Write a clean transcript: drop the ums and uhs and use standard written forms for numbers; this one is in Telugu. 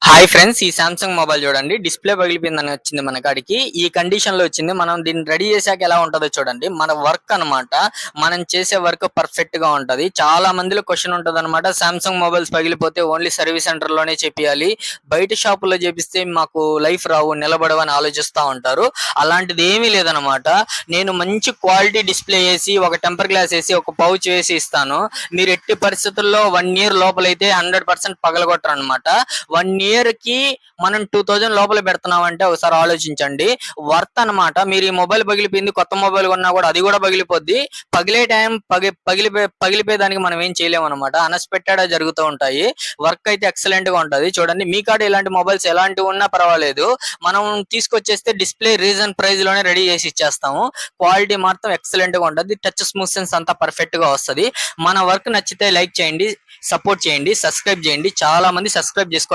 హాయ్ ఫ్రెండ్స్, ఈ సామ్సంగ్ మొబైల్ చూడండి. డిస్ప్లే పగిలిపోయిందని వచ్చింది మన కాడికి. ఈ కండిషన్ లో వచ్చింది. మనం దీన్ని రెడీ చేశాక ఎలా ఉంటుందో చూడండి. మన వర్క్ అన్నమాట, మనం చేసే వర్క్ పర్ఫెక్ట్ గా ఉంటది. చాలా మందిలో క్వశ్చన్ ఉంటది అనమాట, సామ్సంగ్ మొబైల్స్ పగిలిపోతే ఓన్లీ సర్వీస్ సెంటర్ లోనే చేపియాలి, బయట షాపుల్లో చేపిస్తే మాకు లైఫ్ రావు, నిలబడవని ఆలోచిస్తా ఉంటారు. అలాంటిది ఏమీ లేదనమాట. నేను మంచి క్వాలిటీ డిస్ప్లే వేసి, ఒక టెంపర్ గ్లాస్ వేసి, ఒక పౌచ్ వేసి ఇస్తాను. మీరు ఎట్టి పరిస్థితుల్లో 1 year లోపలైతే 100% పగలగొట్టరు అనమాట. 1 year కి మనం 2000 లోపల పెడుతున్నామంటే ఒకసారి ఆలోచించండి. వర్త్ అన్నమాట. మీరు ఈ మొబైల్ పగిలిపోయింది, కొత్త మొబైల్ కొన్నా కూడా అది కూడా పగిలిపోద్ది. పగిలే టైం పగిలిపోయేదానికి మనం ఏం చేయలేము అనమాట. అన్ఎక్స్పెక్టెడ్ జరుగుతూ ఉంటాయి. వర్క్ అయితే ఎక్సలెంట్ గా ఉంటది. చూడండి, మీ కాడ ఇలాంటి మొబైల్స్ ఎలాంటివి ఉన్నా పర్వాలేదు, మనం తీసుకొచ్చేస్తే డిస్ప్లే రీజన్ ప్రైస్ లోనే రెడీ చేసి ఇచ్చేస్తాము. క్వాలిటీ మాత్రం ఎక్సలెంట్ గా ఉంటది. టచ్ స్మూత్నెస్ అంతా పర్ఫెక్ట్ గా వస్తది. మన వర్క్ నచ్చితే లైక్ చేయండి, సపోర్ట్ చేయండి, సబ్స్క్రైబ్ చేయండి. చాలా మంది సబ్స్క్రైబ్ చేసుకోవట్లేదు.